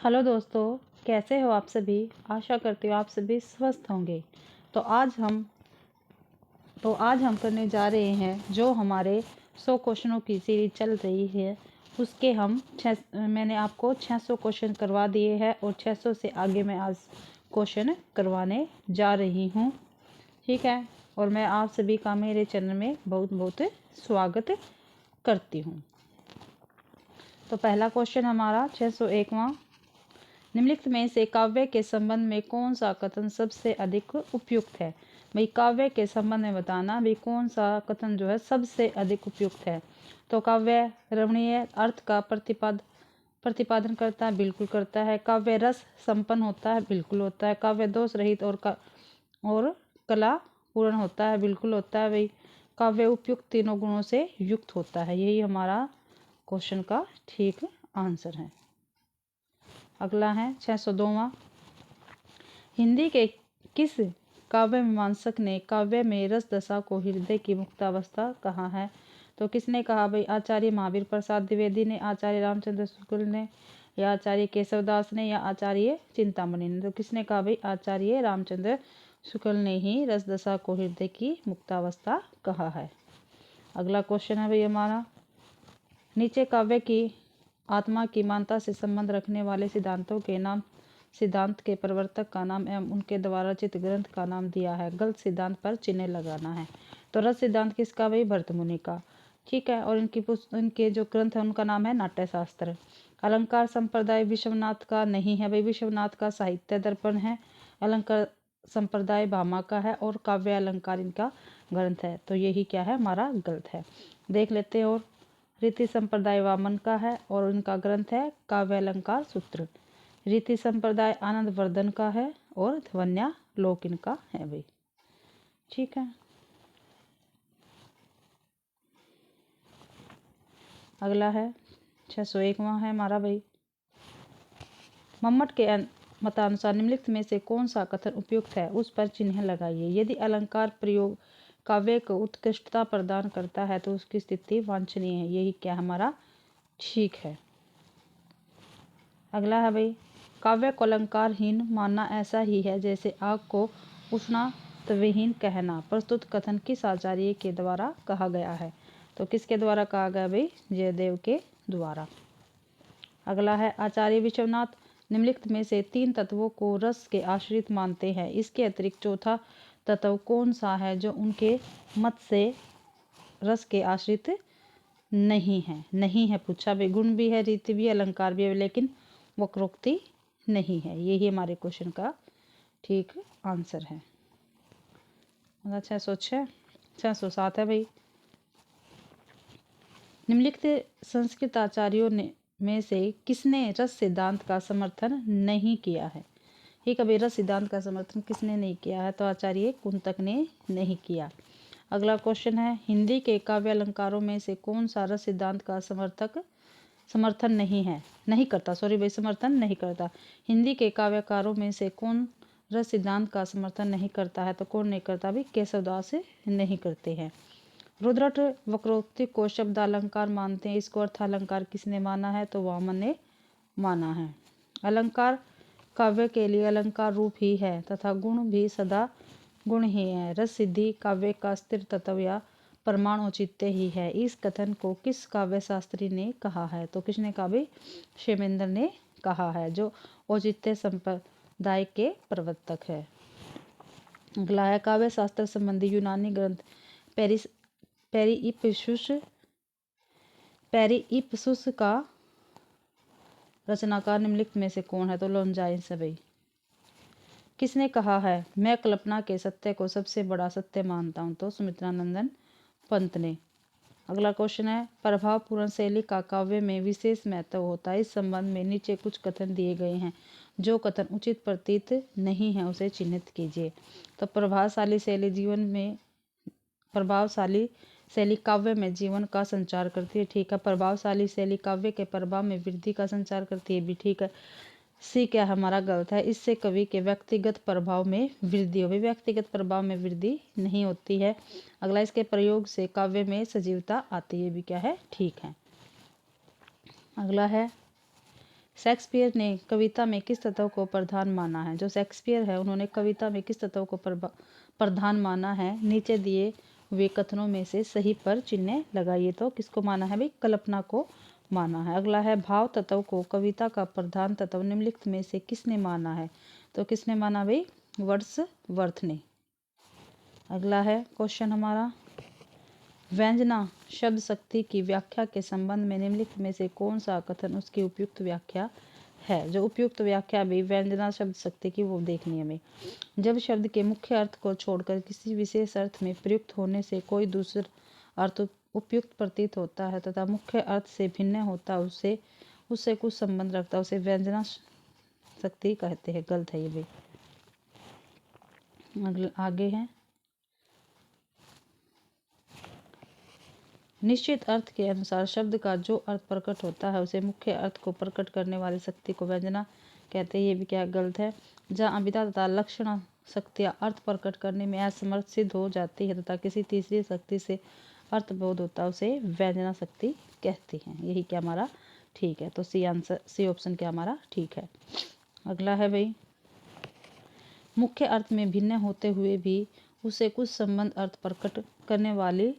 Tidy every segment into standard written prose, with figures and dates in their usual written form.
Hello दोस्तों, कैसे हो आप सभी। आशा करती हूँ आप सभी स्वस्थ होंगे। तो आज हम करने जा रहे हैं जो हमारे 100 क्वेश्चनों की सीरीज चल रही है उसके मैंने आपको 600 क्वेश्चन करवा दिए हैं और 600 से आगे मैं आज क्वेश्चन करवाने जा रही हूँ। ठीक है, और मैं आप सभी का मेरे चैनल में बहुत बहुत स्वागत करती हूँ। तो पहला क्वेश्चन हमारा 601वां, निम्नलिखित में से काव्य के संबंध में कौन सा कथन सबसे अधिक उपयुक्त है। भाई काव्य के संबंध में बताना भी कौन सा कथन जो है सबसे अधिक उपयुक्त है। तो काव्य रमणीय अर्थ का प्रतिपादन करता है, बिल्कुल करता है। काव्य रस संपन्न होता है, बिल्कुल होता है। काव्य दोष रहित और कला पूर्ण होता है, बिल्कुल होता है भाई। काव्य उपयुक्त तीनों गुणों से युक्त होता है। यही हमारा क्वेश्चन का ठीक आंसर है। अगला है 602वां, हिंदी के किस काव्य मीमांसक ने काव्य में रस दशा को हृदय की मुक्तावस्था कहा है। तो किसने कहा भाई, आचार्य महावीर प्रसाद द्विवेदी ने, आचार्य रामचंद्र शुक्ल ने, या आचार्य केशवदास ने, या आचार्य चिंतामणि ने। तो किसने कहा भाई, आचार्य रामचंद्र शुक्ल ने ही रस दशा को हृदय की मुक्तावस्था कहा है। अगला क्वेश्चन है भाई हमारा, नीचे काव्य की आत्मा की मानता से संबंध रखने वाले सिद्धांतों के नाम, सिद्धांत के प्रवर्तक का नाम एवं उनके द्वारा रचित ग्रंथ का नाम दिया है। गलत सिद्धांत पर चिन्ह लगाना है। तो रस सिद्धांत किसका भाई, भरत मुनि का। ठीक है, और इनके जो ग्रंथ है उनका नाम है नाट्य शास्त्र। अलंकार संप्रदाय विश्वनाथ का नहीं है भाई, विश्वनाथ का साहित्य दर्पण है। अलंकार संप्रदाय भामा का है और काव्य अलंकार इनका ग्रंथ है। तो यही क्या है हमारा गलत है। देख लेते हैं। और रीति संप्रदाय वामन का है और उनका ग्रंथ है काव्य अलंकार सूत्र। रीति संप्रदाय आनंद वर्धन का है और ध्वन्या लोक इनका है भाई। ठीक है, अगला है 601वां है हमारा भाई, मम्मट के मतानुसार निम्नलिखित में से कौन सा कथन उपयुक्त है, उस पर चिन्ह लगाइए। यदि अलंकार प्रयोग काव्य को उत्कृष्टता प्रदान करता है तो उसकी स्थिति वांछनीय है। यही क्या हमारा ठीक है। अगला है भाई, काव्य को अलंकारहीन मानना ऐसा ही है जैसे आग को उष्णत्वहीन कहना। प्रस्तुत कथन किस आचार्य के द्वारा कहा गया है। तो किसके द्वारा कहा गया भाई, जयदेव के द्वारा। अगला है, आचार्य विश्वनाथ निम्नलिखित में से 3 तत्वों को रस के आश्रित मानते हैं। इसके अतिरिक्त चौथा तत्व कौन सा है जो उनके मत से रस के आश्रित नहीं है पूछा भाई। गुण भी है, रीति भी है, अलंकार भी है, लेकिन वक्रोक्ति नहीं है। यही हमारे क्वेश्चन का ठीक आंसर है। 607 है भाई, निम्नलिखित संस्कृत आचार्यों में से किसने रस सिद्धांत का समर्थन नहीं किया है। ही कभी रस सिद्धांत का समर्थन किसने नहीं किया है। तो आचार्य कुंतक ने नहीं किया। अगला क्वेश्चन है, हिंदी के काव्य अलंकारों में से कौन सा रस सिद्धांत का समर्थन नहीं करता। हिंदी के काव्यकारों में से कौन रस सिद्धांत का समर्थन नहीं करता है। तो कौन नहीं करता भी, केशवदास नहीं करते हैं। रुद्रट वक्रोक्ति को शब्द अलंकार मानते हैं। इसको अर्थालंकार किसने माना है। तो वामन ने माना है। अलंकार काव्य के लिए अलंकार रूप ही है तथा गुण भी सदा गुण ही है। रस सिद्धि काव्य का स्थिर तत्व या प्रमाण औचित्य ही है। इस कथन को किस काव्य शास्त्री ने कहा है। तो किसने कहा भाई, क्षेमेंद्र ने कहा है, जो औचित्य संप्रदाय के प्रवर्तक है। अगला है, काव्य शास्त्र संबंधी यूनानी ग्रंथ पेरिइप्सुस का रचनाकार निम्नलिखित में से कौन है। तो लॉन्जाइन्स है भाई। किसने कहा है, मैं कल्पना के सत्य को सबसे बड़ा सत्य मानता हूँ। तो सुमित्रानंदन पंत ने। अगला क्वेश्चन है, प्रभावपूर्ण शैली का काव्य में विशेष महत्व होता है। इस संबंध में नीचे कुछ कथन दिए गए हैं। जो कथन उचित प्रतीत नहीं है उसे चिन्हित कीजिए। तो प्रभावशाली शैली काव्य में जीवन का संचार करती है। ठीक है, प्रभावशाली शैली काव्य के प्रभाव में वृद्धि का संचार करती है। भी ठीक है। सी क्या हमारा गलत है, इससे कवि के व्यक्तिगत प्रभाव में वृद्धि होगी। व्यक्तिगत प्रभाव में वृद्धि नहीं होती है। अगला, इसके प्रयोग से काव्य में सजीवता आती है। भी क्या है, ठीक है। अगला है, शेक्सपियर ने कविता में किस तत्व को प्रधान माना है? जो शेक्सपियर है उन्होंने कविता में किस तत्व को प्रधान माना है? नीचे दिए हुए कथनों में से सही पर चिन्ह लगाइए। तो किसको माना है भाई? कल्पना को माना है। अगला है भाव तत्व को कविता का प्रधान तत्व निम्नलिखित में से किसने माना है? तो किसने माना भाई? वर्ड्सवर्थ ने। अगला है क्वेश्चन हमारा, व्यंजना शब्द शक्ति की व्याख्या के संबंध में निम्नलिखित में से कौन सा कथन उसकी उपयुक्त व्याख्या है? जो उपयुक्त व्याख्या भी व्यंजना शब्द शक्ति की वो देखनी है हमें। जब शब्द के मुख्य अर्थ को छोड़कर किसी विशेष अर्थ में प्रयुक्त होने से कोई दूसरा अर्थ उपयुक्त प्रतीत होता है तथा मुख्य अर्थ से भिन्न होता है, उससे कुछ संबंध रखता है, उसे व्यंजना शक्ति कहते हैं। गलत है ये भी। आगे है, निश्चित अर्थ के अनुसार शब्द का जो अर्थ प्रकट होता है उसे मुख्य अर्थ को प्रकट करने वाली शक्ति को व्यंजना कहते हैं। ये भी क्या गलत है। जहाँ अभिधा तथा लक्षण शक्तियाँ अर्थ प्रकट करने में असमर्थ सिद्ध हो जाती है तथा किसी तीसरी शक्ति से अर्थबोध होता है, उसे व्यंजना शक्ति कहती हैं। यही क्या हमारा ठीक है। तो सी ऑप्शन क्या हमारा ठीक है। अगला है भाई, मुख्य अर्थ में भिन्न होते हुए भी उसे कुछ संबंध अर्थ प्रकट करने वाली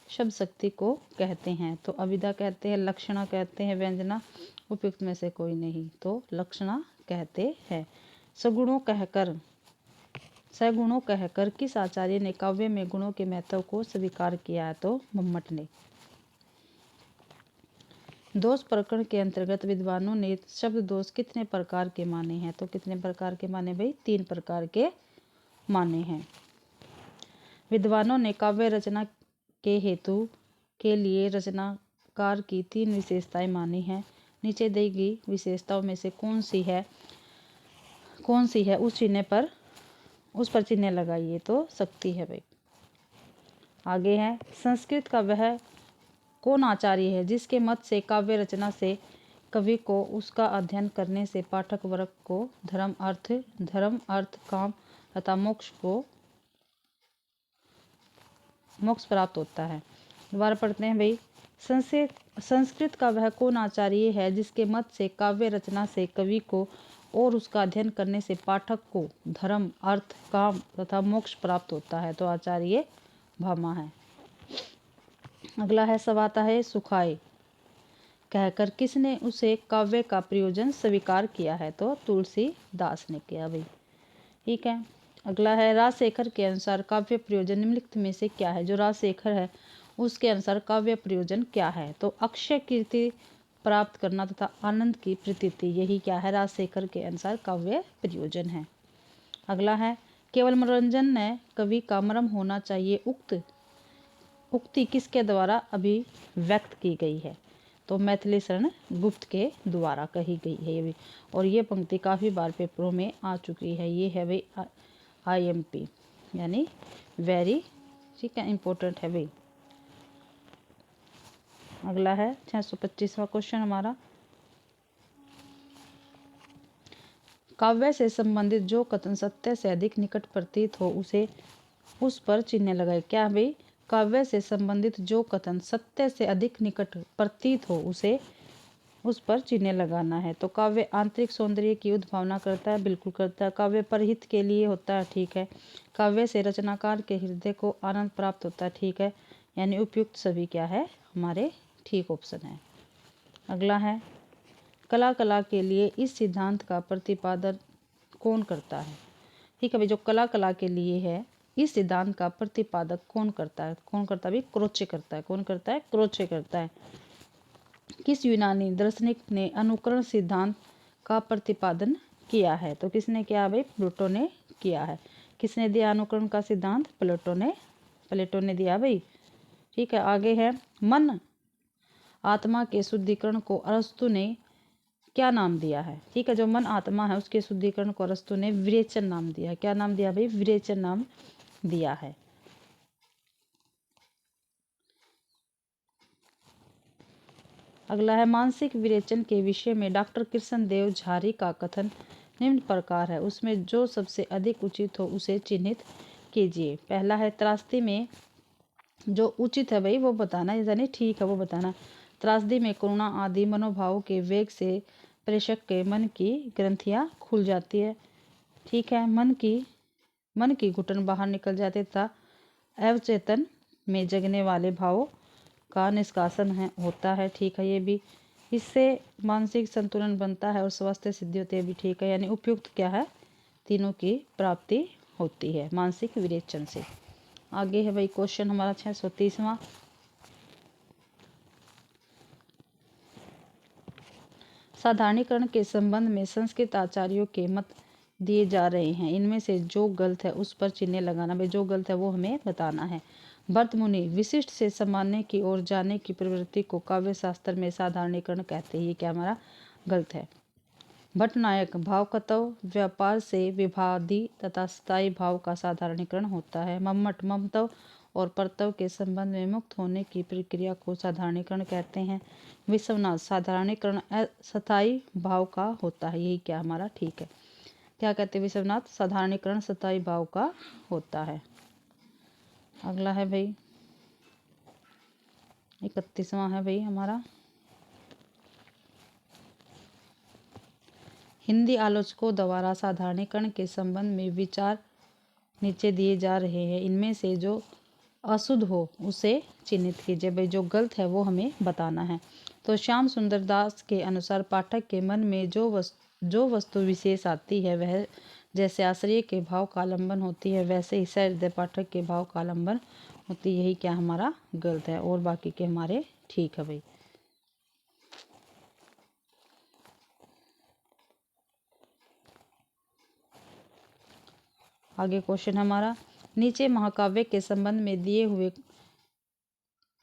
शब्द शक्ति को कहते हैं। तो अभिधा कहते हैं, लक्षणा कहते हैं, व्यंजना उपयुक्त में से कोई नहीं, तो लक्षणा कहते हैं। सगुणों कहकर किस आचार्य ने काव्य में गुणों के महत्व को स्वीकार किया है? तो मम्मट ने। दोष प्रकरण के अंतर्गत विद्वानों ने शब्द दोष कितने प्रकार के माने हैं? तो कितने प्रकार के माने भाई? 3 प्रकार के माने हैं। विद्वानों ने काव्य रचना के हेतु के लिए रचनाकार की 3 विशेषताएं मानी हैं। नीचे दी गई विशेषताओं में से कौन सी है उस पर चिन्ह लगाइए। तो शक्ति है भाई। आगे है, संस्कृत का वह कौन आचार्य है जिसके मत से काव्य रचना से कवि को उसका अध्ययन करने से पाठक वर्ग को धर्म अर्थ काम तथा मोक्ष प्राप्त होता है। दोबारा पढ़ते हैं भाई, संस्कृत का वह कौन आचार्य है जिसके मत से काव्य रचना से कवि को और उसका अध्ययन करने से पाठक को धर्म अर्थ काम तथा मोक्ष प्राप्त होता है? तो आचार्य भामा है। अगला है, सवाता है सुखाए कहकर किसने उसे काव्य का प्रयोजन स्वीकार किया है? तो तुलसीदास ने किया भाई। ठीक है। अगला है, राजशेखर के अनुसार काव्य प्रयोजन निम्नलिखित में से क्या है? जो राजशेखर है उसके अनुसार काव्य प्रयोजन क्या है? तो अक्षय कीर्ति प्राप्त करना तथा आनंद की प्रतीति, यही क्या है? राजशेखर के अनुसार काव्य प्रयोजन है। अगला है, केवल मनोरंजन न कवि का मर्म होना चाहिए, उक्ति किसके द्वारा अभिव्यक्त की गई है? तो मैथिली शरण गुप्त के द्वारा कही गई है ये भी। और ये पंक्ति काफ़ी बार पेपरों में आ चुकी है। ये है भाई IMP यानी वेरी ठीक है इम्पोर्टेंट है भाई। अगला है 625वां क्वेश्चन हमारा, काव्य से संबंधित जो कथन सत्य से अधिक निकट प्रतीत हो उस पर चिन्ह लगाए। क्या भाई? काव्य से संबंधित जो कथन सत्य से अधिक निकट प्रतीत हो उस पर चिन्ह लगाना है। तो काव्य आंतरिक सौंदर्य की उद्भावना करता है, बिल्कुल करता है। काव्य परहित के लिए होता है, ठीक है। काव्य से रचनाकार के हृदय को आनंद प्राप्त होता है, ठीक है। यानी उपयुक्त सभी क्या है हमारे ठीक ऑप्शन है। अगला है, कला के लिए इस सिद्धांत का प्रतिपादन कौन करता है? ठीक है भाई, जो कला के लिए है इस सिद्धांत का प्रतिपादक कौन करता है? भाई? क्रोचे करता है। कौन करता है? क्रोचे करता है। किस यूनानी दार्शनिक ने अनुकरण सिद्धांत का प्रतिपादन किया है? तो किसने किया भाई? प्लेटो ने किया है। किसने दिया अनुकरण का सिद्धांत? प्लेटो ने दिया भाई। ठीक है। आगे है, मन आत्मा के शुद्धिकरण को अरस्तु ने क्या नाम दिया है? ठीक है, जो मन आत्मा है उसके शुद्धिकरण को अरस्तु ने विरेचन नाम दिया है। क्या नाम दिया भाई? विरेचन नाम दिया है। अगला है, मानसिक विरेचन के विषय में डॉक्टर कृष्णदेव झारी का कथन निम्न प्रकार है, उसमें जो सबसे अधिक उचित हो उसे चिन्हित कीजिए। पहला है, त्रासदी में जो उचित है भाई वो बताना, यानी ठीक है वो बताना। त्रासदी में करुणा आदि मनोभाव के वेग से प्रेषक के मन की ग्रंथियां खुल जाती है। ठीक है, मन की घुटन बाहर निकल जाते तथा अवचेतन में जगने वाले भावों का निष्कासन होता है। ठीक है, ये भी इससे मानसिक संतुलन बनता है और स्वास्थ्य सिद्धि होती है भी। ठीक है, यानी उपयुक्त क्या है, तीनों की प्राप्ति होती है मानसिक विरेचन से। आगे है भाई क्वेश्चन हमारा 630वां। साधारणीकरण के संबंध में संस्कृत आचार्यों के मत दिए जा रहे हैं। इनमें से जो गलत है उस पर चिन्ह लगाना। भाई जो गलत है वो हमें बताना है। भरत मुनि विशिष्ट से सामान्य की ओर जाने की प्रवृत्ति को काव्य शास्त्र में साधारणीकरण कहते हैं। ये क्या हमारा गलत है। भट्टनायक भावकतव व्यापार से विभादी तथा स्थायी भाव का साधारणीकरण होता है। मम्मट ममतव और परतव के संबंध में मुक्त होने की प्रक्रिया को साधारणीकरण कहते हैं। विश्वनाथ साधारणीकरण अस्थायी भाव का होता है। यही क्या हमारा ठीक है। क्या कहते हैं विश्वनाथ, साधारणीकरण स्थायी भाव का होता है। अगला है भाई 31वां है भाई हमारा। हिंदी आलोचकों द्वारा साधारणीकरण के संबंध में विचार नीचे दिए जा रहे हैं। इनमें से जो अशुद्ध हो उसे चिन्हित कीजिए। भाई जो गलत है वो हमें बताना है। तो श्याम सुंदर दास के अनुसार पाठक के मन में जो वस्तु विशेष आती है वह जैसे आश्रय के भाव का आलम्बन होती है वैसे ही सहृदय पाठक के भाव का आलम्बन होती है। यही क्या हमारा गलत है और बाकी के हमारे ठीक है भाई। आगे क्वेश्चन हमारा, नीचे महाकाव्य के संबंध में दिए हुए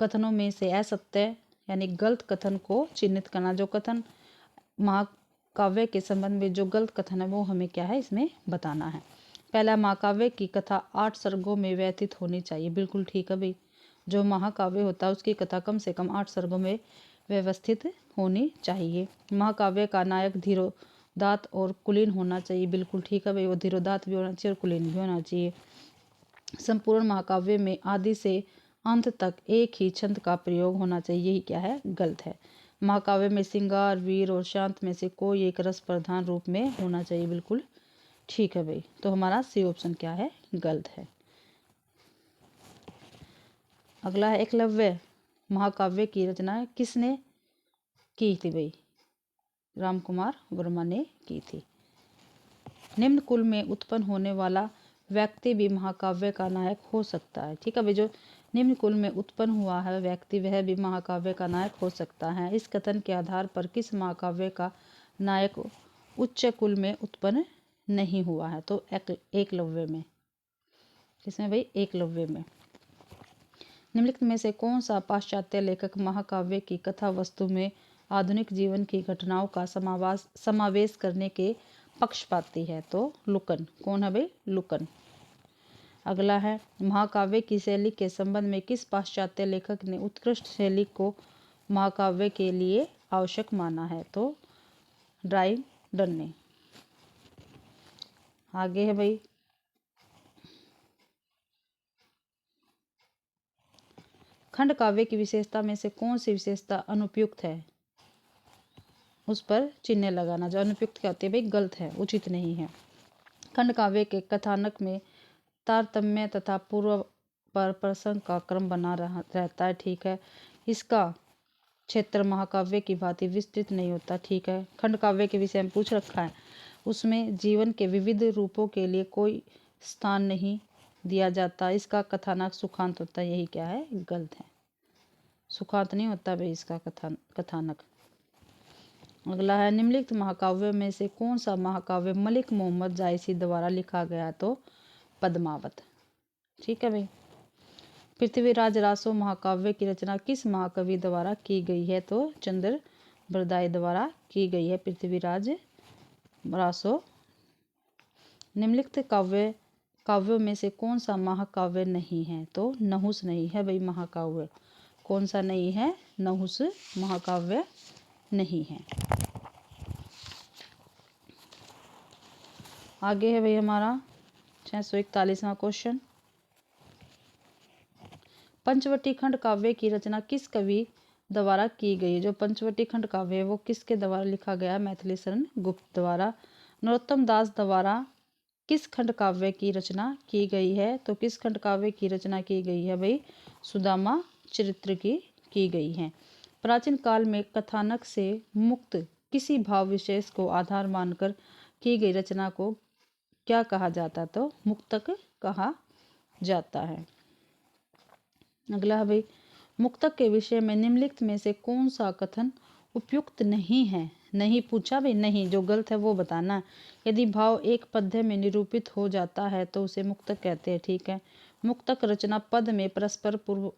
कथनों में से असत्य यानी गलत कथन को चिन्हित करना। जो कथन महाकाव्य के संबंध में जो गलत कथन है वो हमें क्या है इसमें बताना है। पहला, महाकाव्य की कथा 8 सर्गों में व्यतीत होनी चाहिए। बिल्कुल ठीक है भाई। जो महाकाव्य होता है उसकी कथा कम से कम 8 सर्गों में व्यवस्थित होनी चाहिए। महाकाव्य का नायक धीरोदात्त और कुलीन होना चाहिए। बिल्कुल ठीक है भाई, वो धीरोदात्त भी होना चाहिए और कुलीन भी होना चाहिए। संपूर्ण महाकाव्य में आदि से अंत तक एक ही छंद का प्रयोग होना चाहिए। यही क्या है गलत है। महाकाव्य में श्रृंगार, वीर और शांत में से कोई एक रस प्रधान रूप में होना चाहिए। बिल्कुल ठीक है भाई। तो हमारा सी ऑप्शन क्या है गलत है। अगला है एकलव्य महाकाव्य की रचना किसने की थी भाई? रामकुमार वर्मा ने की थी। निम्न कुल में उत्पन्न होने वाला व्यक्ति भी महाकाव्य का नायक हो सकता है। ठीक है भाई, जो निम्न कुल में उत्पन्न हुआ है व्यक्ति वह भी महाकाव्य का नायक हो सकता है। इस कथन के आधार पर किस महाकाव्य का नायक उच्च कुल में उत्पन्न नहीं हुआ है? तो एकलव्य में। किसमें भाई? एकलव्य में। निम्नलिखित में से कौन सा पाश्चात्य लेखक महाकाव्य की कथा वस्तु में आधुनिक जीवन की घटनाओं का समावेश करने के पक्षपाती है? तो लुकन। कौन है भाई? लुकन। अगला है, महाकाव्य की शैली के संबंध में किस पाश्चात्य लेखक ने उत्कृष्ट शैली को महाकाव्य के लिए आवश्यक माना है? तो ड्राइडन ने। आगे है भाई खंड काव्य की विशेषता में से कौन सी विशेषता अनुपयुक्त है? उस पर चिन्ह लगाना। जो अनुपयुक्त क्या होती है भाई? गलत है, उचित नहीं है। खंड काव्य के कथानक में तारतम्य तथा पूर्व पर प्रसंग का क्रम बना रहता है। ठीक है। इसका क्षेत्र महाकाव्य की भांति विस्तृत नहीं होता। ठीक है। खंड काव्य के विषय में पूछ रखा है, उसमें जीवन के विविध रूपों के लिए कोई स्थान नहीं दिया जाता। इसका कथानक सुखांत होता है। यही क्या है? गलत है। सुखांत नहीं होता भाई इसका कथानक। अगला है, निम्नलिखित महाकाव्य में से कौन सा महाकाव्य मलिक मोहम्मद जायसी द्वारा लिखा गया? तो पद्मावत। ठीक है भाई। पृथ्वीराज रासो महाकाव्य की रचना किस महाकवि द्वारा की गई है? तो चंद्र बरदाई द्वारा की गई है पृथ्वीराज रासो। निम्नलिखित काव्यों में से कौन सा महाकाव्य नहीं है? तो नहुस नहीं है भाई महाकाव्य। कौन सा नहीं है? नहुस महाकाव्य नहीं है। आगे है भाई हमारा 641वां क्वेश्चन। पंचवटी खंड काव्य की रचना किस कवि द्वारा की गई है। जो पंचवटी खंड काव्य है वो किसके द्वारा लिखा गया है? मैथिली शरण गुप्त द्वारा। नरोत्तम दास द्वारा किस खंड काव्य की रचना की गई है? तो किस खंड काव्य की रचना की गई है भाई? सुदामा चरित्र की गई है। प्राचीन काल में कथानक से मुक्त किसी भाव विशेष को आधार मानकर की गई रचना को क्या कहा जाता? तो मुक्तक कहा जाता है। अगला है भाई, मुक्तक के विषय में निम्नलिखित में से कौन सा कथन उपयुक्त नहीं है? नहीं पूछा भाई, नहीं, जो गलत है वो बताना। यदि भाव एक पद्य में निरूपित हो जाता है तो उसे मुक्तक कहते हैं। ठीक है। मुक्तक रचना पद में परस्पर पूर्व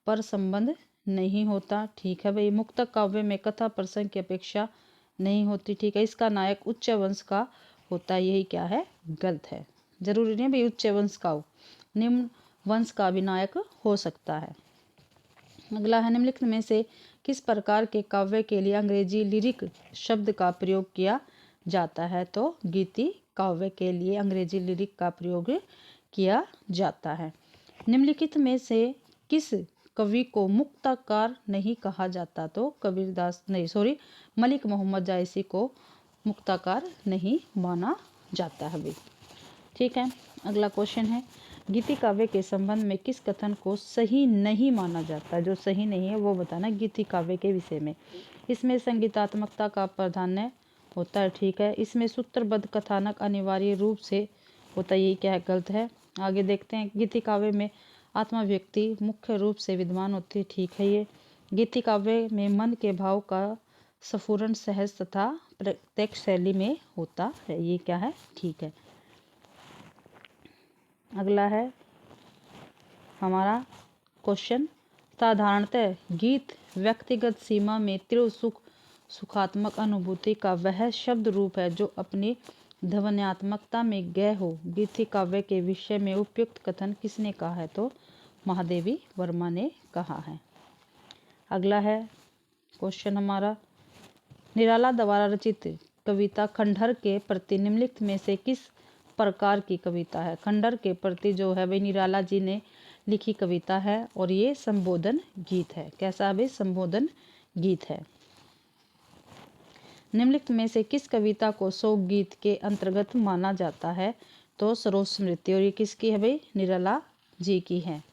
पर संबंध नहीं होता। ठीक है भाई। मुक्तक काव्य में कथा प्रसंग की अपेक्षा नहीं होती। ठीक है। इसका नायक उच्च वंश का होता है। यही क्या है? गलत है। जरूरी नहीं भाई उच्च वंश का हो, निम्न वंश का भी नायक हो सकता है। अगला है, निम्नलिखित में से किस प्रकार के काव्य के लिए अंग्रेजी लिरिक शब्द का प्रयोग किया जाता है? तो गीति काव्य के लिए अंग्रेजी लिरिक का प्रयोग किया जाता है। निम्नलिखित में से किस कवि को मुक्तकार नहीं कहा जाता? तो कबीरदास नहीं, सॉरी, मलिक मोहम्मद जायसी को मुक्तकार नहीं माना जाता है भाई। ठीक है। अगला क्वेश्चन है, गीति काव्य के संबंध में किस कथन को सही नहीं माना जाता? जो सही नहीं है वो बताना गीति काव्य के विषय में। इसमें संगीतात्मकता का प्राधान्य होता है। ठीक है। इसमें सूत्रबद्ध कथानक अनिवार्य रूप से होता है। ये क्या है? गलत है। आगे देखते हैं, गीति काव्य में आत्माभिव्यक्ति मुख्य रूप से विद्यमान होती है। ठीक है। ये गीति काव्य में मन के भाव का स्फुरण सहज तथा प्रत्यक्ष शैली में होता है। ये क्या है? ठीक है। अगला है हमारा क्वेश्चन, साधारणतः गीत व्यक्तिगत सीमा में तीव्र सुखात्मक अनुभूति का वह शब्द रूप है जो अपनी ध्वन्यात्मकता में गय हो। गीति काव्य के विषय में उपयुक्त कथन किसने कहा है? तो महादेवी वर्मा ने कहा है। अगला है क्वेश्चन हमारा, निराला द्वारा रचित कविता खंडहर के प्रति निम्नलिखित में से किस प्रकार की कविता है? खंडहर के प्रति जो है भाई निराला जी ने लिखी कविता है और ये संबोधन गीत है। कैसा भाई? संबोधन गीत है। निम्नलिखित में से किस कविता को शोक गीत के अंतर्गत माना जाता है? तो सरोज स्मृति। और ये किसकी है भाई? निराला जी की है।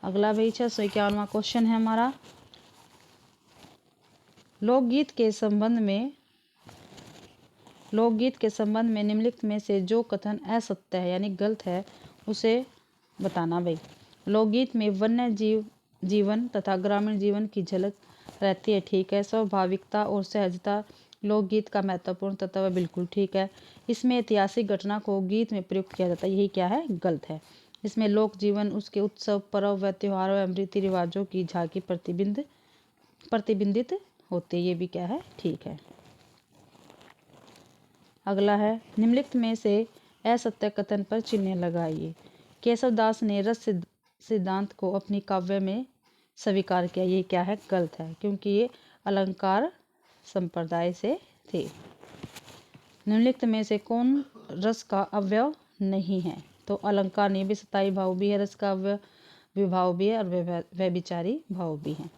अगला भाई 651वां क्वेश्चन है हमारा, लोकगीत के संबंध में निम्नलिखित में से जो कथन असत्य है यानी गलत है उसे बताना भाई। लोकगीत में वन्य जीवन तथा ग्रामीण जीवन की झलक रहती है। ठीक है। स्वाभाविकता और सहजता लोकगीत का महत्वपूर्ण तत्व है। बिल्कुल ठीक है। इसमें ऐतिहासिक घटना को गीत में प्रयुक्त किया जाता है। यही क्या है? गलत है। इसमें लोक जीवन, उसके उत्सव, पर्व व त्योहारों एवं रीति रिवाजों की झांकी प्रतिबिंबित होते। ये भी क्या है? ठीक है। अगला है, निम्नलिखित में से असत्य कथन पर चिन्ह लगाइए। केशवदास ने रस सिद्धांत को अपनी काव्य में स्वीकार किया। ये क्या है? गलत है, क्योंकि ये अलंकार संप्रदाय से थे। निम्नलिखित में से कौन रस का अवयव नहीं है? तो अलंकार नहीं भी, सताई भाव भी है, रस का अवयव विभाव भी है और व्यभिचारी भाव भी है।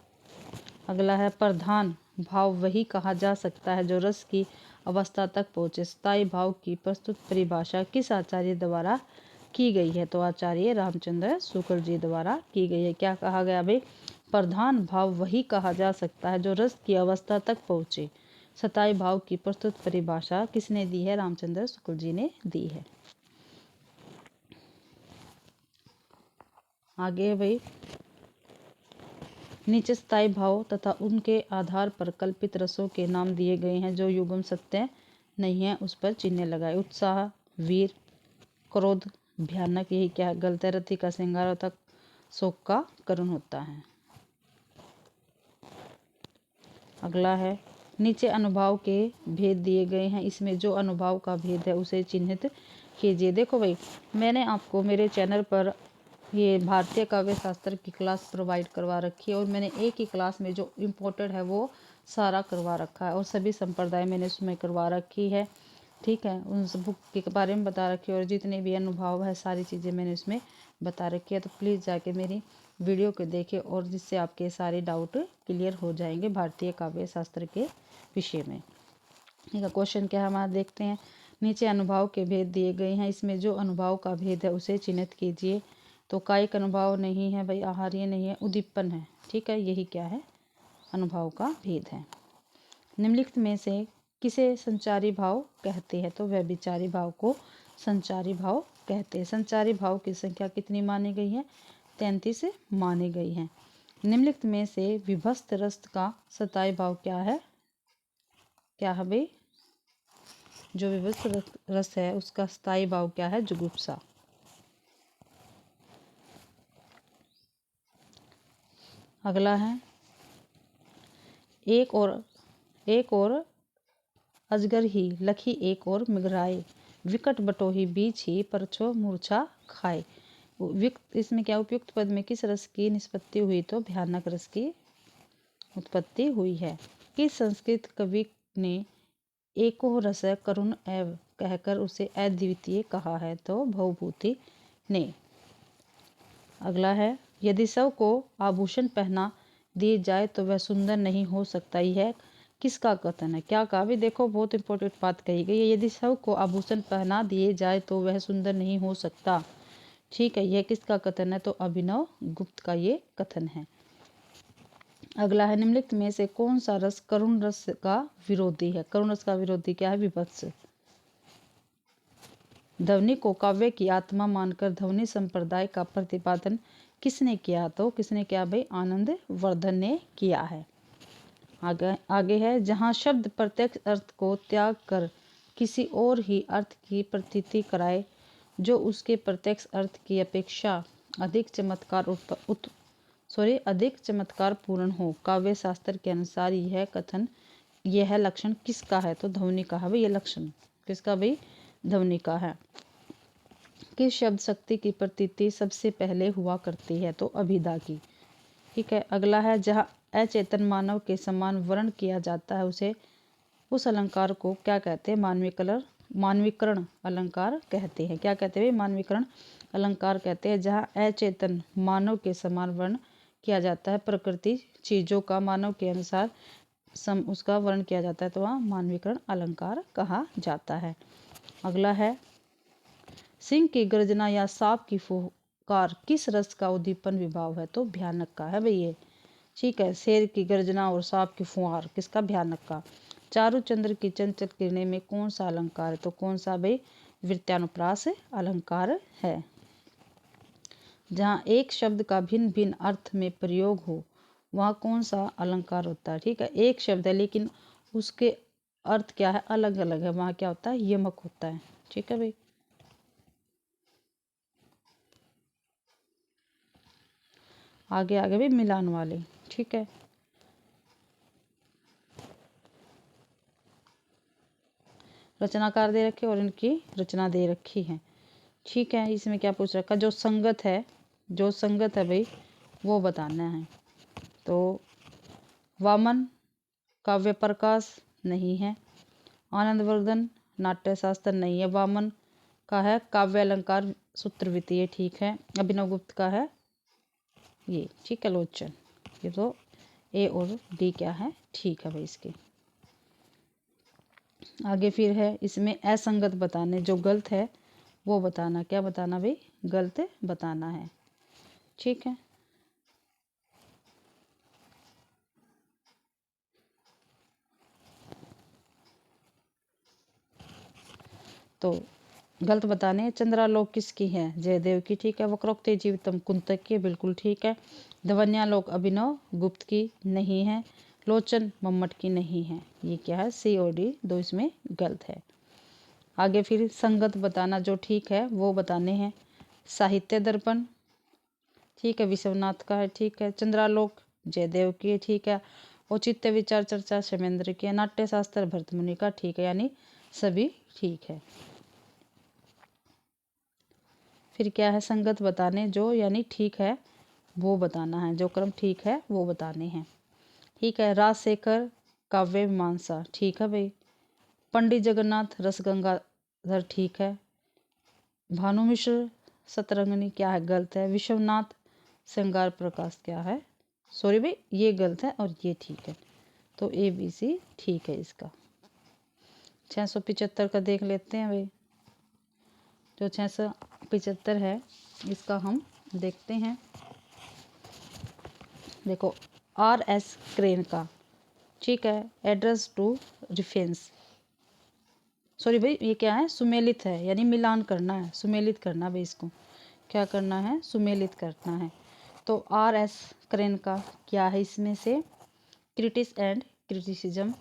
अगला है, प्रधान भाव वही कहा जा सकता है जो रस की अवस्था तक पहुँचे। स्थायी भाव की प्रस्तुत परिभाषा किस आचार्य द्वारा की गई है? तो आचार्य रामचंद्र शुक्ल जी द्वारा की गई है। क्या कहा गया भाई? प्रधान भाव वही कहा जा सकता है जो रस की अवस्था तक पहुँचे। स्थायी भाव की प्रस्तुत परिभाषा किसने दी है? रामचंद्र शुक्ल जी ने दी है। आगे है भाई, नीचे स्थायी भाव तथा उनके आधार पर कल्पित रसों के नाम दिए गए हैं जो युग्म सत्य नहीं है, उस पर चिन्ह लगाए। उत्साह, वीर, क्रोध, भयानक। यही क्या है? गलत है। रति का श्रृंगार होता, शोक का करुण होता है। अगला है, नीचे अनुभाव के भेद दिए गए हैं, इसमें जो अनुभाव का भेद है उसे चिन्हित कीजिए। देखो भाई, मैंने आपको मेरे चैनल पर ये भारतीय काव्य शास्त्र की क्लास प्रोवाइड करवा रखी है और मैंने एक ही क्लास में जो इम्पोर्टेड है वो सारा करवा रखा है और सभी संप्रदाय मैंने उसमें करवा रखी है। ठीक है। उन सब बुक के बारे में बता रखी है और जितने भी अनुभव है सारी चीज़ें मैंने उसमें बता रखी है, तो प्लीज़ जाके मेरी वीडियो को देखें और जिससे आपके सारे डाउट क्लियर हो जाएंगे भारतीय काव्य शास्त्र के विषय में। ठीक है, क्वेश्चन क्या है हमारा देखते हैं। नीचे अनुभाव के भेद दिए गए हैं, इसमें जो अनुभाव का भेद है उसे चिन्हित कीजिए। तो कायिक अनुभाव नहीं है भाई, आहार्य नहीं है, उद्दीपन है। ठीक है, यही क्या है, अनुभाव का भेद है। निम्नलिखित में से किसे संचारी भाव कहते हैं, तो व्यभिचारी भाव को संचारी भाव कहते हैं। संचारी भाव की संख्या कितनी मानी गई है, 33 मानी गई है। निम्नलिखित में से विभस्त रस का सताई भाव क्या है, क्या है भाई, जो विभस्त रस है उसका स्थायी भाव क्या है, जुगुप्सा। अगला है, एक और अजगर ही लखी एक और मिगराए, विकट बटोही बीच ही परछो मूर्छा खाए। इसमें क्या उपयुक्त पद में किस रस की निष्पत्ति हुई, तो भयानक रस की उत्पत्ति हुई है। किस संस्कृत कवि ने एको रस करुण एव कहकर उसे अद्वितीय कहा है, तो भवभूति ने। अगला है, यदि सब को आभूषण पहना दिए जाए तो वह सुंदर नहीं हो सकता, यह किसका कथन है, क्या कहा भी, देखो बहुत इंपॉर्टेंट बात कही गई है। यदि सब को आभूषण पहना दिए जाए तो वह सुंदर नहीं हो सकता। ठीक है, यह किसका कथन है, तो अभिनव गुप्त का ये कथन है। अगला है, निम्नलिखित में से कौन सा रस करुण रस का विरोधी है। करुण रस का विरोधी क्या है, विभत्स। ध्वनि को काव्य की आत्मा मानकर ध्वनि संप्रदाय का प्रतिपादन किसने किया, तो किसने किया भाई, आनंद वर्धन ने किया है। आगे है, जहाँ शब्द प्रत्यक्ष अर्थ को त्याग कर किसी और ही अर्थ की प्रतीति कराए जो उसके प्रत्यक्ष अर्थ की अपेक्षा अधिक चमत्कार पूर्ण हो, काव्य शास्त्र के अनुसार यह लक्षण किसका है, तो ध्वनि का है भाई। यह लक्षण किसका भाई, ध्वनि का है। किस शब्द शक्ति की प्रतीति सबसे पहले हुआ करती है, तो अभिधा की। ठीक है, अगला है, जहाँ अचेतन मानव के समान वर्ण किया जाता है उस अलंकार को क्या कहते हैं, मानवीकरण अलंकार कहते हैं। क्या कहते हैं, मानवीकरण अलंकार कहते हैं। जहाँ अचेतन मानव के समान वर्ण किया जाता है, प्रकृति चीजों का मानव के अनुसार उसका वर्ण किया जाता है, तो वह मानवीकरण अलंकार कहा जाता है। अगला है, सिंह की गर्जना या सांप की फुकार किस रस का उद्दीपन विभाव है, तो भयानक का है भाई ये। ठीक है, शेर की गर्जना और सांप की फुहार किसका, भयानक का। चारु चंद्र की चंचल किरणें में कौन सा अलंकार है, तो कौन सा भाई, वृत्यानुप्रास अलंकार है। जहाँ एक शब्द का भिन्न भिन्न अर्थ में प्रयोग हो वहाँ कौन सा अलंकार होता है। ठीक है, एक शब्द है लेकिन उसके अर्थ क्या है, अलग अलग है, वहाँ क्या होता है, यमक होता है। ठीक है भाई। आगे आगे भी मिलान वाले। ठीक है, रचनाकार दे रखे और इनकी रचना दे रखी है। ठीक है, इसमें क्या पूछ रखा, जो संगत है भाई वो बताना है। तो वामन काव्य प्रकाश नहीं है, आनंदवर्धन नाट्यशास्त्र नहीं है, वामन का है काव्य अलंकार सूत्रवृत्तीय। ठीक है, अभिनव गुप्त का है ये। ठीक है, लोचन। ये तो ए और बी क्या है, ठीक है भाई इसके। आगे फिर है, इसमें असंगत बताने, जो गलत है वो बताना। क्या बताना भाई, गलत बताना है। ठीक है, तो गलत बताने, चंद्रालोक किसकी है, जयदेव की। ठीक है, वक्रोक्ति जीवितम कुंतक की, बिल्कुल ठीक है। ध्वन्यालोक अभिनव गुप्त की नहीं है, लोचन मम्मट की नहीं है। ये क्या है, सी और डी दो इसमें गलत है। आगे फिर संगत बताना, जो ठीक है वो बताने हैं। साहित्य दर्पण ठीक है, विश्वनाथ का है। ठीक है, चंद्रालोक जयदेव की, ठीक है। औचित्य विचार चर्चा क्षेमेंद्र की, नाट्यशास्त्र भरतमुनि का, ठीक है, यानी सभी ठीक है। फिर क्या है, संगत बताने, जो यानी ठीक है वो बताना है, जो क्रम ठीक है वो बताने हैं। ठीक है, राजशेखर काव्य मीमांसा, ठीक है भाई। पंडित जगन्नाथ रसगंगाधर, ठीक है। भानु मिश्र शतरंगिनी क्या है, गलत है। विश्वनाथ श्रृंगार प्रकाश क्या है, सॉरी भाई ये गलत है और ये ठीक है। तो ए बी सी ठीक है इसका। 675 का देख लेते हैं भाई। जो 675 है इसका हम देखते हैं। देखो आर एस क्रेन का, ठीक है, एड्रेस टू डिफेंस, सॉरी भाई ये क्या है, सुमेलित है, यानी मिलान करना है, सुमेलित करना भाई, इसको क्या करना है, सुमेलित करना है। तो आर एस क्रेन का क्या है, इसमें से क्रिटिस एंड क्रिटिसिज्म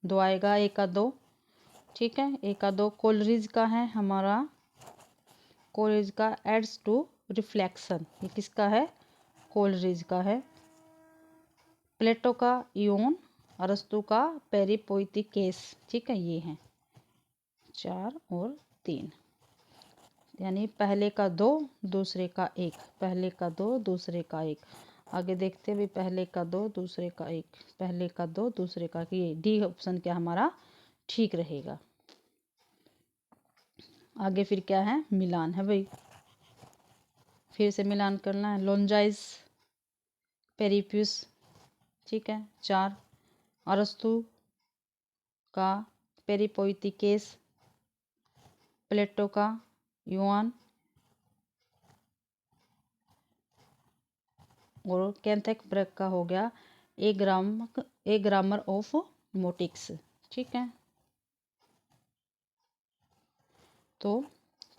दो आएगा, एक का दो, ठीक है, एक का दो। कोलरिज का है हमारा, कोलरिज का एड्स टू रिफ्लेक्शन, ये किसका है, कोलरिज का है। प्लेटो का इयोन, अरस्तु का पेरिपोइटिकेस, ठीक है, ये है 4 और 3, यानी पहले का 2 दूसरे का 1, पहले का 2 दूसरे का 1। आगे देखते भी, पहले का 2 दूसरे का 1, पहले का 2 दूसरे का, ये डी ऑप्शन क्या हमारा ठीक रहेगा। आगे फिर क्या है, मिलान है भाई, फिर से मिलान करना है। लोंजाइस पेरिप्यूस, ठीक है 4, अरस्तु का पेरिपोइटिकेस, प्लेटो का युआन और कैंथेकब्रग का हो गया ए ग्रामर ऑफ मोटिक्स, ठीक है। तो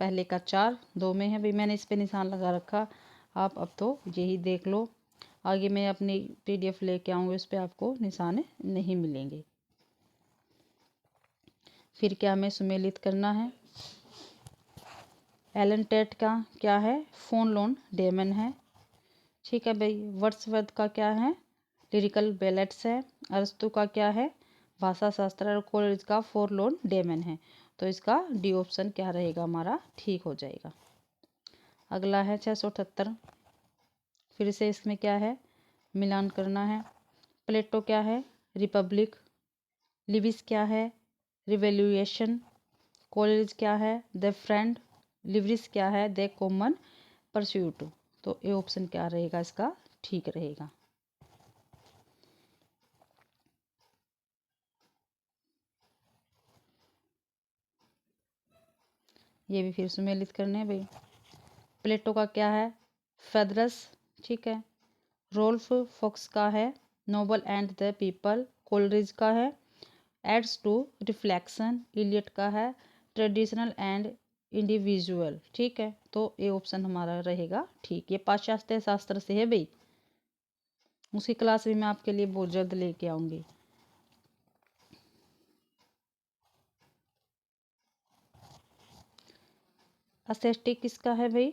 पहले का 4 2 में है भाई, मैंने इस पे निशान लगा रखा, आप अब तो यही देख लो। आगे मैं अपनी PDF लेके आऊँगी, उस पर आपको निशान नहीं मिलेंगे। फिर क्या हमें सुमेलित करना है। एलन टेट का क्या है, फोन लोन डेमन है, ठीक है भाई। वर्ड्सवर्थ का क्या है, लिरिकल बैलेट्स है। अरस्तु का क्या है, भाषा शास्त्र। और कोलरिज का फोरलोन डेमन है। तो इसका डी ऑप्शन क्या रहेगा हमारा, ठीक हो जाएगा। अगला है 678, फिर से इसमें क्या है, मिलान करना है। प्लेटो क्या है, रिपब्लिक। लिविस क्या है, रिवैल्यूएशन। कोलरिज क्या है, द फ्रेंड। लिवरिस क्या है, द कॉमन परस्यूट। तो ए ऑप्शन क्या रहेगा इसका, ठीक रहेगा। ये भी फिर सुमेलित करने हैं भाई। प्लेटो का क्या है, फेदरस, ठीक है। रोल्फ फॉक्स का है Nobel and the people. Coleridge का है एड्स टू रिफ्लेक्शन। इलियट का है ट्रेडिशनल एंड इंडिविजुअल, ठीक है। तो ये ऑप्शन हमारा रहेगा ठीक। ये पाश्चात्य शास्त्र से है भाई, उसकी क्लास भी मैं आपके लिए बहुत जल्द लेके आऊँगी। असेस्टिक किसका है भाई,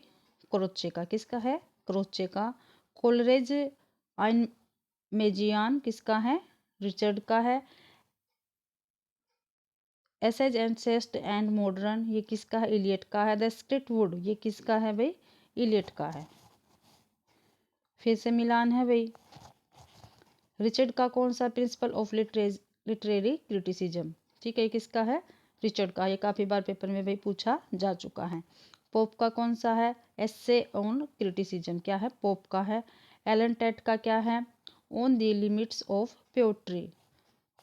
क्रोचे का, किसका है, क्रोचे का। कोलरेज आइन मेजियान किसका है, रिचर्ड का है। एसेज एंड सेस्ट एंड मॉडर्न ये किसका है, इलियट का है। द स्क्रिप्ट वुड ये किसका है भाई, इलियट का है। फिर से मिलान है भाई। रिचर्ड का कौन सा, प्रिंसिपल ऑफ लिटरेरी क्रिटिसिज्म, ठीक है, ये किसका है, रिचर्ड का। ये काफ़ी बार पेपर में भाई पूछा जा चुका है। पोप का कौन सा है, एस्से ऑन क्रिटिसिज्म, क्या है, पोप का है। एलन टेट का क्या है, on the limits of poetry.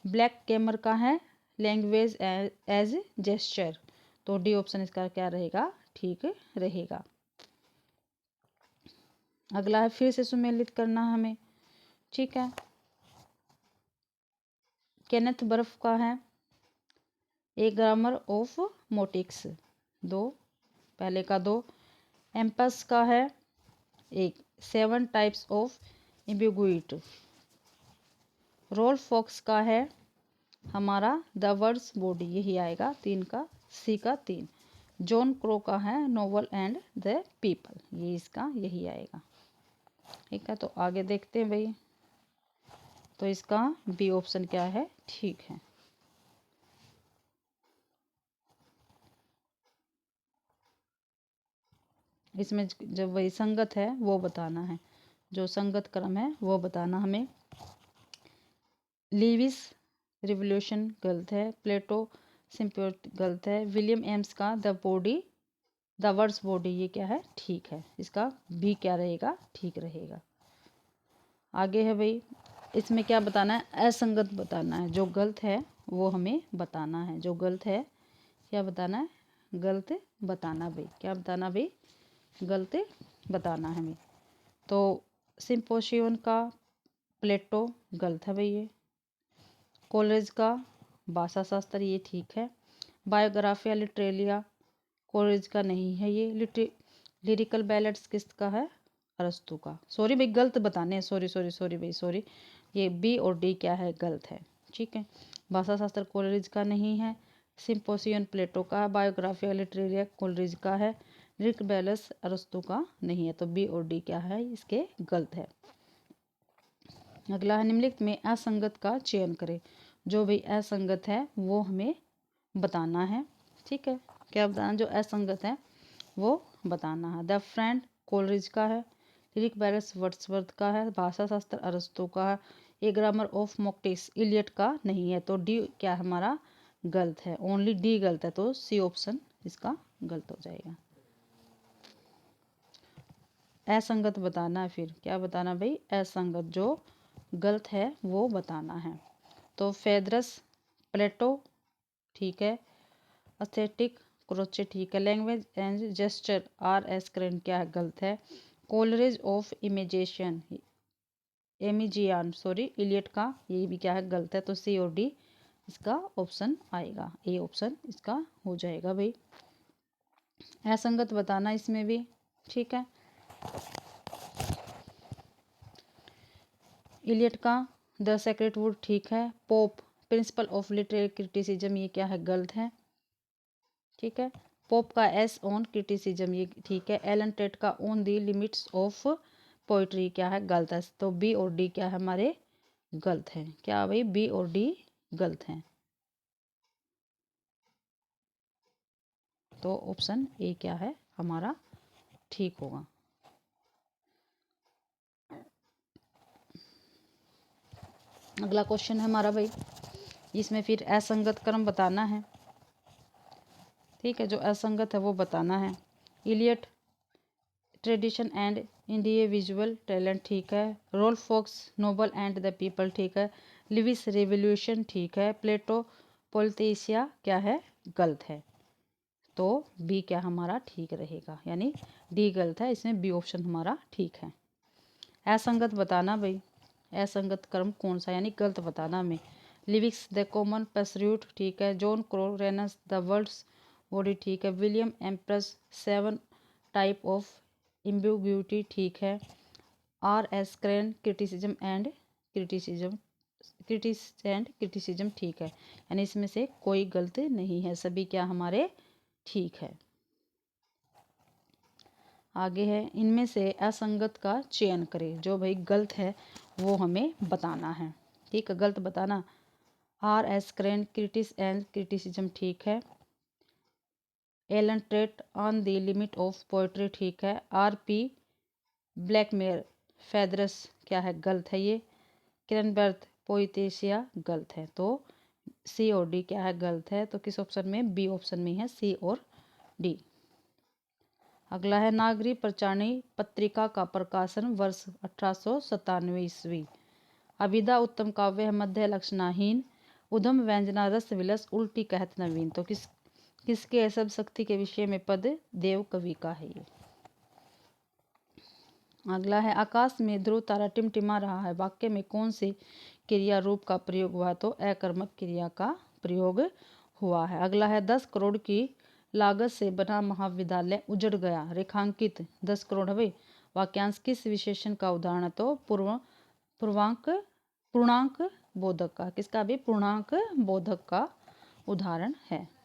Blackmur कैमर का है लैंग्वेज एज जेस्चर। तो डी ऑप्शन इसका क्या रहेगा, ठीक रहेगा। अगला है, फिर से सुमेलित करना हमें, ठीक है। केनेथ बर्फ का है ए ग्रामर ऑफ मोटिक्स, 2, पहले का 2। एम्पस का है एक 7 types of ambiguity. Role fox का है हमारा द वर्ड्स बॉडी, यही आएगा 3 का, सी का 3। जॉन क्रो का है नोवेल एंड द पीपल, ये इसका यही आएगा, ठीक है। तो आगे देखते हैं भाई, तो इसका बी ऑप्शन क्या है, ठीक है। इसमें जब वही संगत है वो बताना है, जो संगत क्रम है वो बताना हमें। लीविस रिवोल्यूशन गलत है। प्लेटो सिम्प्योरिटी गलत है। विलियम एम्स का the body the words body, ये क्या है, ठीक है, इसका भी क्या रहेगा, ठीक रहेगा। आगे है भाई, इसमें क्या बताना है, असंगत बताना है, जो गलत है वो हमें बताना है, जो गलत है क्या बताना है, गलत बताना भाई, क्या बताना भाई, गलत बताना है हमें। तो सिम्पोसियन का प्लेटो गलत है भाई ये। कोलेज का भाषा शास्त्र ये ठीक है। बायोग्राफिया लिटरेलिया कोलेज का नहीं है ये। लिरिकल बैलेट्स किसका है, अरस्तु का। सॉरी भाई गलत बताने हैं, सॉरी सॉरी सॉरी भाई सॉरी, ये बी और डी क्या है, गलत है, ठीक है। भाषा शास्त्र कोलेज का नहीं है। सिम्पोसियन प्लेटो का है। बायोग्राफिया लिटरेरिया कोलेज का है। लिरिकल बैलेट्स अरस्तु का नहीं है, तो बी और डी क्या है, इसके गलत है। अगला है, निम्नलिखित में असंगत का चयन करें। जो भी असंगत है वो हमें बताना है, ठीक है, क्या बताना, जो असंगत है वो बताना है। द फ्रेंड कोलरिज का है। लिरिक बैलेंस वर्ड्सवर्थ का है। भाषा शास्त्र अरस्तु का है। ए ग्रामर ऑफ मोक्टेस इलियट का नहीं है, तो डी क्या हमारा गलत है, ओनली डी गलत है, तो सी ऑप्शन इसका गलत हो जाएगा। असंगत बताना है, फिर क्या बताना भाई, असंगत, जो गलत है वो बताना है। तो फेदरस प्लेटो ठीक है। अस्थेटिक क्रोचे ठीक है। Language and gesture R S crane क्या है, गलत है। कोलरेज ऑफ इमेजेशन एमिजियान सॉरी इलियट का ये भी क्या है, गलत है, तो सी और डी इसका ऑप्शन आएगा, ए ऑप्शन इसका हो जाएगा भाई। असंगत बताना इसमें भी, ठीक है। इलियट का द सेक्रेट वुड ठीक है। Pope principle of literary criticism ये क्या है, गलत है, ठीक है। पोप का एस ऑन क्रिटिसिज्म ये ठीक है। एलन टेट का on the limits of poetry क्या है, गलत है, तो बी और डी क्या है हमारे गलत है, क्या भाई, बी और डी गलत हैं, तो ऑप्शन ए क्या है हमारा ठीक होगा। अगला क्वेश्चन है हमारा भाई, इसमें फिर असंगत क्रम बताना है, ठीक है, जो असंगत है वो बताना है। Eliot tradition and individual talent ठीक है। Ralph Fox novel and the people ठीक है। लिविस रेवोल्यूशन ठीक है। प्लेटो पोलिटेसिया क्या है, गलत है, तो बी क्या हमारा ठीक रहेगा, यानी डी गलत है, इसमें बी ऑप्शन हमारा ठीक है। असंगत बताना भाई, असंगत क्रम कौन सा, यानी गलत बताना हमें। लिविक्स द कॉमन परस्यूट ठीक है। John Crowe Ransom the world's body ठीक है। William Empson 7 type of ambiguity ठीक है। आर एस क्रेन क्रिटिसिज्म ठीक है, यानी इसमें से कोई गलत नहीं है, सभी क्या हमारे ठीक है। आगे है, इनमें से असंगत का चयन करें। जो भाई गलत है वो हमें बताना है, ठीक है, गलत बताना। आर एस क्रेन क्रिटिसिज्म ठीक है। एलन ट्रेट on the limit of poetry ठीक है। आर पी ब्लैकमेयर फेदरस क्या है, गलत है ये। किरणबर्थ पोइटेसिया गलत है, तो सी और डी क्या है, गलत है, तो किस ऑप्शन में, बी ऑप्शन में है सी और डी। अगला है, नागरी प्रचारणी पत्रिका का प्रकाशन वर्ष 1897 ईस्वी। अभिधा उत्तम काव्य है। मध्य लक्षणाहीन उधम व्यंजना रस विलस उल्टी कहत नवीन, तो किसके सब शक्ति के विषय में पद देव कवि का है ये। अगला है, आकाश में ध्रुव तारा टिमटिमा रहा है, वाक्य में कौन सी क्रिया रूप का प्रयोग हुआ, तो अकर्मक क्रिया का प्रयोग हुआ है। अगला है, 10 करोड़ की लागत से बना महाविद्यालय उजड़ गया, रेखांकित 10 करोड़ है, वाक्यांश किस विशेषण का उदाहरण है, तो पूर्णांक बोधक का, किसका भी पूर्णांक बोधक का उदाहरण है।